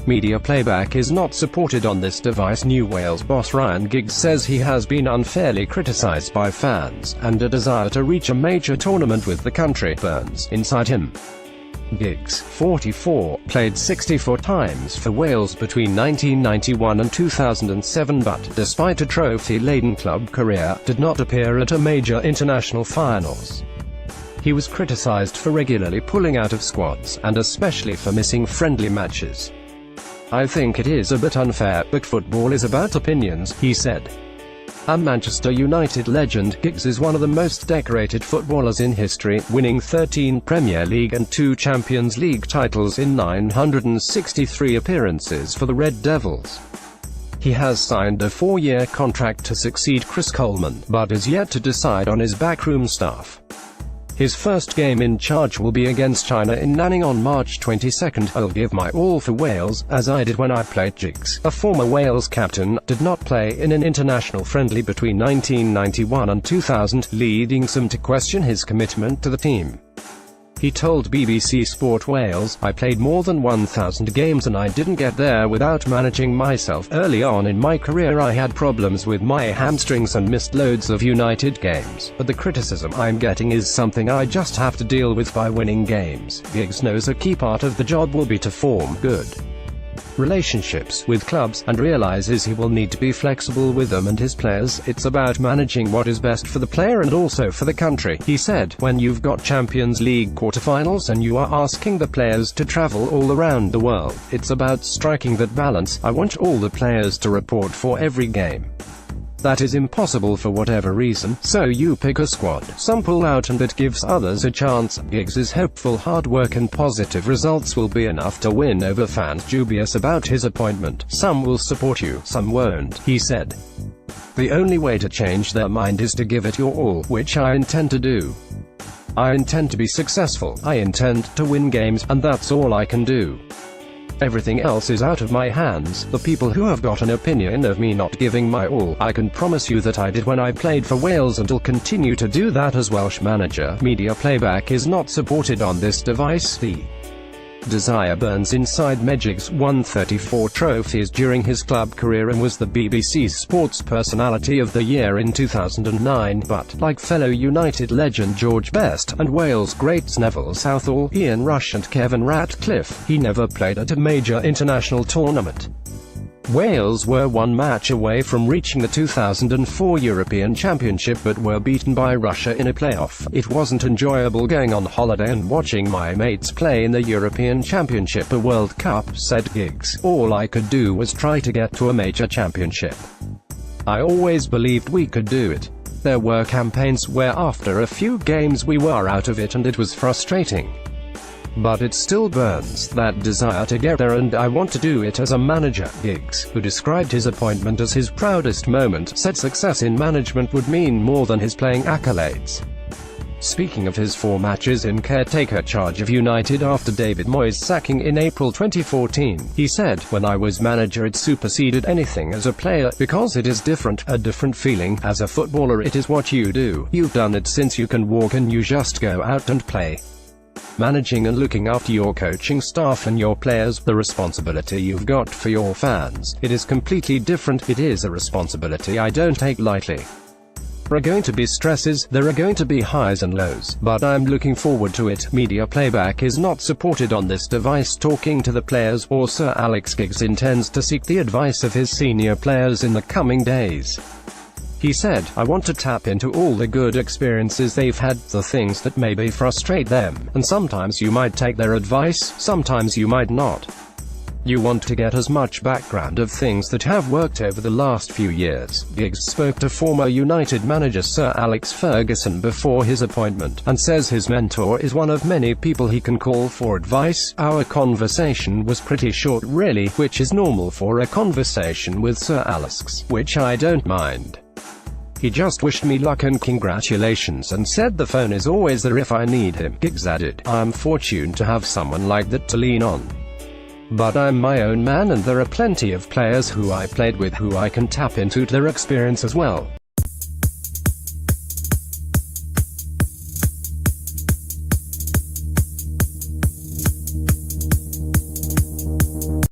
Media playback is not supported on this device. New Wales boss Ryan Giggs says he has been unfairly criticised by fans, and a desire to reach a major tournament with the country burns inside him. Giggs, 44, played 64 times for Wales between 1991 and 2007 but, despite a trophy-laden club career, did not appear at a major international finals. He was criticised for regularly pulling out of squads, and especially for missing friendly matches. "I think it is a bit unfair, but football is about opinions," he said. A Manchester United legend, Giggs is one of the most decorated footballers in history, winning 13 Premier League and 2 Champions League titles in 963 appearances for the Red Devils. He has signed a 4-year contract to succeed Chris Coleman, but is yet to decide on his backroom staff. His first game in charge will be against China in Nanning on March 22. "I'll give my all for Wales, as I did when I played." Giggs, a former Wales captain, did not play in an international friendly between 1991 and 2000, leading some to question his commitment to the team. He told BBC Sport Wales, "I played more than 1,000 games and I didn't get there without managing myself. Early on in my career I had problems with my hamstrings and missed loads of United games, but the criticism I'm getting is something I just have to deal with by winning games." Giggs knows a key part of the job will be to form good relationships with clubs, and realizes he will need to be flexible with them and his players. "It's about managing what is best for the player and also for the country," he said. "When you've got Champions League quarterfinals and you are asking the players to travel all around the world, it's about striking that balance. I want all the players to report for every game. That is impossible for whatever reason, so you pick a squad. Some pull out and that gives others a chance." Giggs is hopeful hard work and positive results will be enough to win over fans dubious about his appointment. "Some will support you, some won't," he said. "The only way to change their mind is to give it your all, which I intend to do. I intend to be successful, I intend to win games, and that's all I can do. Everything else is out of my hands. The people who have got an opinion of me not giving my all, I can promise you that I did when I played for Wales and will continue to do that as Welsh manager." Media playback is not supported on this device. The desire burns inside Giggs won 34 trophies during his club career and was the BBC's Sports Personality of the Year in 2009, but, like fellow United legend George Best, and Wales greats Neville Southall, Ian Rush and Kevin Ratcliffe, he never played at a major international tournament. Wales were one match away from reaching the 2004 European Championship but were beaten by Russia in a playoff. "It wasn't enjoyable going on holiday and watching my mates play in the European Championship or World Cup," said Giggs. "All I could do was try to get to a major championship. I always believed we could do it. There were campaigns where after a few games we were out of it and it was frustrating. But it still burns, that desire to get there, and I want to do it as a manager." Giggs, who described his appointment as his proudest moment, said success in management would mean more than his playing accolades. Speaking of his 4 matches in caretaker charge of United after David Moyes' sacking in April 2014, he said, "When I was manager it superseded anything as a player, because it is different, a different feeling. As a footballer it is what you do. You've done it since you can walk and you just go out and play. Managing and looking after your coaching staff and your players, the responsibility you've got for your fans, it is completely different. It is a responsibility I don't take lightly. There are going to be stresses, there are going to be highs and lows, but I'm looking forward to it." Media playback is not supported on this device. Talking to the players, or Sir Alex Giggs intends to seek the advice of his senior players in the coming days. He said, "I want to tap into all the good experiences they've had, the things that maybe frustrate them, and sometimes you might take their advice, sometimes you might not. You want to get as much background of things that have worked over the last few years." Giggs spoke to former United manager Sir Alex Ferguson before his appointment, and says his mentor is one of many people he can call for advice. "Our conversation was pretty short really, which is normal for a conversation with Sir Alex, which I don't mind. He just wished me luck and congratulations and said the phone is always there if I need him." Giggs added, "I'm fortunate to have someone like that to lean on. But I'm my own man and there are plenty of players who I played with who I can tap into their experience as well."